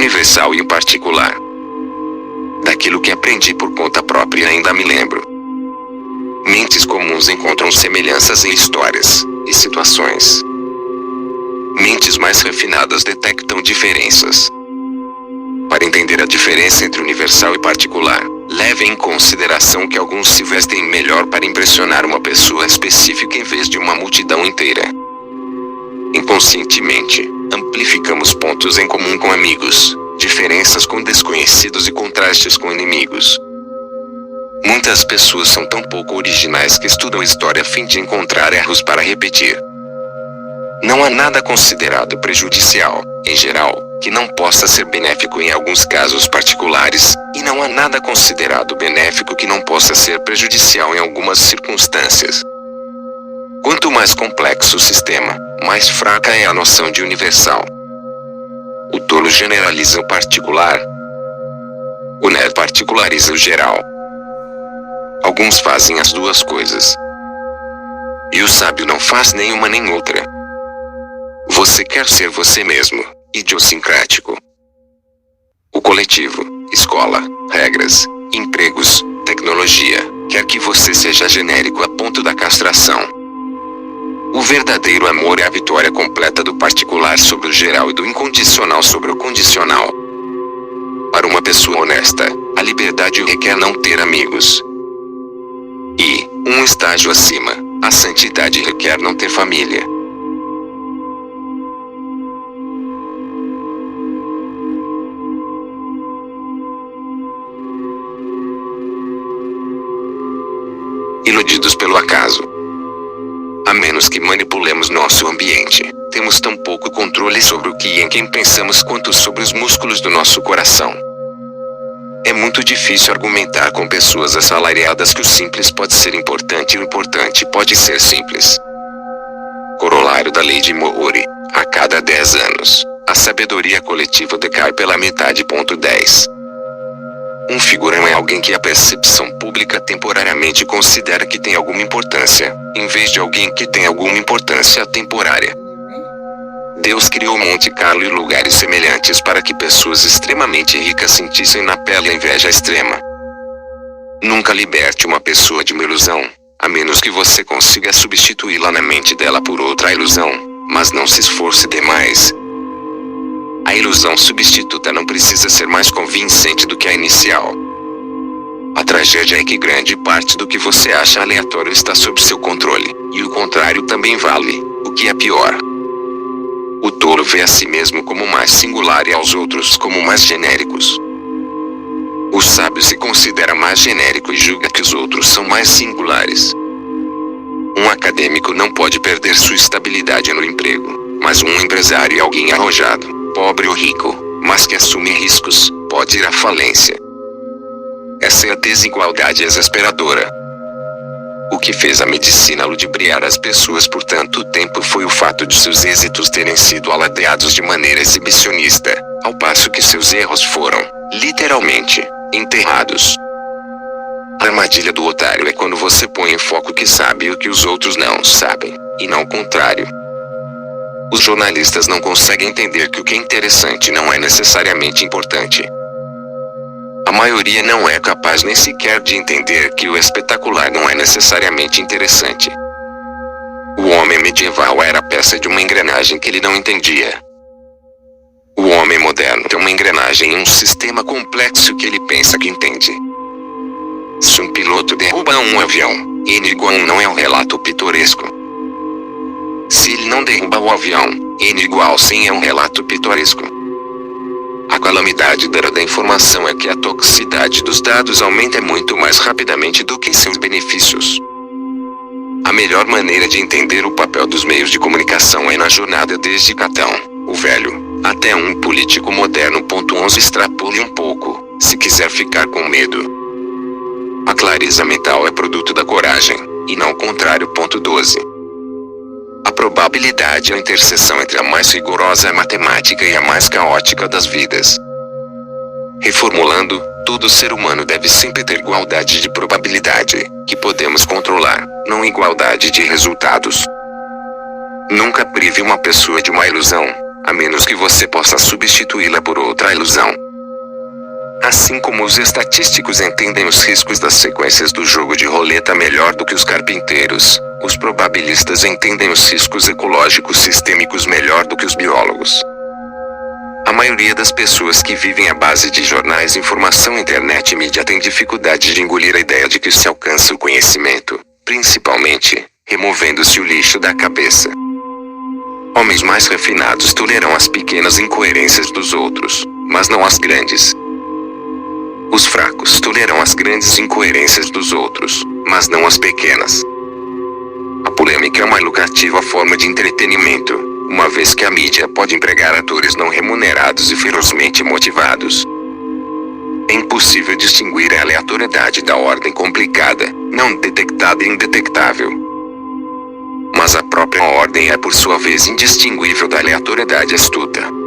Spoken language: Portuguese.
universal e o particular. Daquilo que aprendi por conta própria ainda me lembro. Mentes comuns encontram semelhanças em histórias e situações. Mentes mais refinadas detectam diferenças. Para entender a diferença entre universal e particular, leve em consideração que alguns se vestem melhor para impressionar uma pessoa específica em vez de uma multidão inteira. Inconscientemente, amplificamos pontos em comum com amigos, diferenças com desconhecidos e contrastes com inimigos. Muitas pessoas são tão pouco originais que estudam história a fim de encontrar erros para repetir. Não há nada considerado prejudicial, em geral, que não possa ser benéfico em alguns casos particulares, e não há nada considerado benéfico que não possa ser prejudicial em algumas circunstâncias. Quanto mais complexo o sistema, mais fraca é a noção de universal. O tolo generaliza o particular. O nerd particulariza o geral. Alguns fazem as duas coisas. E o sábio não faz nenhuma nem outra. Você quer ser você mesmo, idiosincrático. O coletivo, escola, regras, empregos, tecnologia, quer que você seja genérico a ponto da castração. O verdadeiro amor é a vitória completa do particular sobre o geral e do incondicional sobre o condicional. Para uma pessoa honesta, a liberdade requer não ter amigos. E, um estágio acima, a santidade requer não ter família. Iludidos pelo acaso. A menos que manipulemos nosso ambiente, temos tão pouco controle sobre o que e em quem pensamos quanto sobre os músculos do nosso coração. É muito difícil argumentar com pessoas assalariadas que o simples pode ser importante e o importante pode ser simples. Corolário da lei de Moore: a cada 10 anos, a sabedoria coletiva decai pela metade. 10. Um figurão é alguém que a percepção pública temporariamente considera que tem alguma importância, em vez de alguém que tem alguma importância temporária. Deus criou Monte Carlo e lugares semelhantes para que pessoas extremamente ricas sentissem na pele a inveja extrema. Nunca liberte uma pessoa de uma ilusão, a menos que você consiga substituí-la na mente dela por outra ilusão, mas não se esforce demais. A ilusão substituta não precisa ser mais convincente do que a inicial. A tragédia é que grande parte do que você acha aleatório está sob seu controle, e o contrário também vale, o que é pior. O tolo vê a si mesmo como mais singular e aos outros como mais genéricos. O sábio se considera mais genérico e julga que os outros são mais singulares. Um acadêmico não pode perder sua estabilidade no emprego, mas um empresário é alguém arrojado, pobre ou rico, mas que assume riscos, pode ir à falência. Essa é a desigualdade exasperadora. O que fez a medicina ludibriar as pessoas por tanto tempo foi o fato de seus êxitos terem sido alardeados de maneira exibicionista, ao passo que seus erros foram, literalmente, enterrados. A armadilha do otário é quando você põe em foco o que sabe e o que os outros não sabem, e não o contrário. Os jornalistas não conseguem entender que o que é interessante não é necessariamente importante. A maioria não é capaz nem sequer de entender que o espetacular não é necessariamente interessante. O homem medieval era a peça de uma engrenagem que ele não entendia. O homem moderno tem uma engrenagem em um sistema complexo que ele pensa que entende. Se um piloto derruba um avião, N igual a 1 não é um relato pitoresco. Se ele não derruba o avião, N igual a 100 é um relato pitoresco. A calamidade da informação é que a toxicidade dos dados aumenta muito mais rapidamente do que seus benefícios. A melhor maneira de entender o papel dos meios de comunicação é na jornada desde Catão, o Velho, até um político moderno. 11 Extrapole um pouco, se quiser ficar com medo. A clareza mental é produto da coragem, e não o contrário. 12. A probabilidade é a interseção entre a mais rigorosa matemática e a mais caótica das vidas. Reformulando, todo ser humano deve sempre ter igualdade de probabilidade, que podemos controlar, não igualdade de resultados. Nunca prive uma pessoa de uma ilusão, a menos que você possa substituí-la por outra ilusão. Assim como os estatísticos entendem os riscos das sequências do jogo de roleta melhor do que os carpinteiros, os probabilistas entendem os riscos ecológicos sistêmicos melhor do que os biólogos. A maioria das pessoas que vivem à base de jornais, informação, internet e mídia tem dificuldade de engolir a ideia de que se alcança o conhecimento, principalmente, removendo-se o lixo da cabeça. Homens mais refinados toleram as pequenas incoerências dos outros, mas não as grandes. Os fracos toleram as grandes incoerências dos outros, mas não as pequenas. A polêmica é uma lucrativa forma de entretenimento, uma vez que a mídia pode empregar atores não remunerados e ferozmente motivados. É impossível distinguir a aleatoriedade da ordem complicada, não detectada e indetectável. Mas a própria ordem é por sua vez indistinguível da aleatoriedade astuta.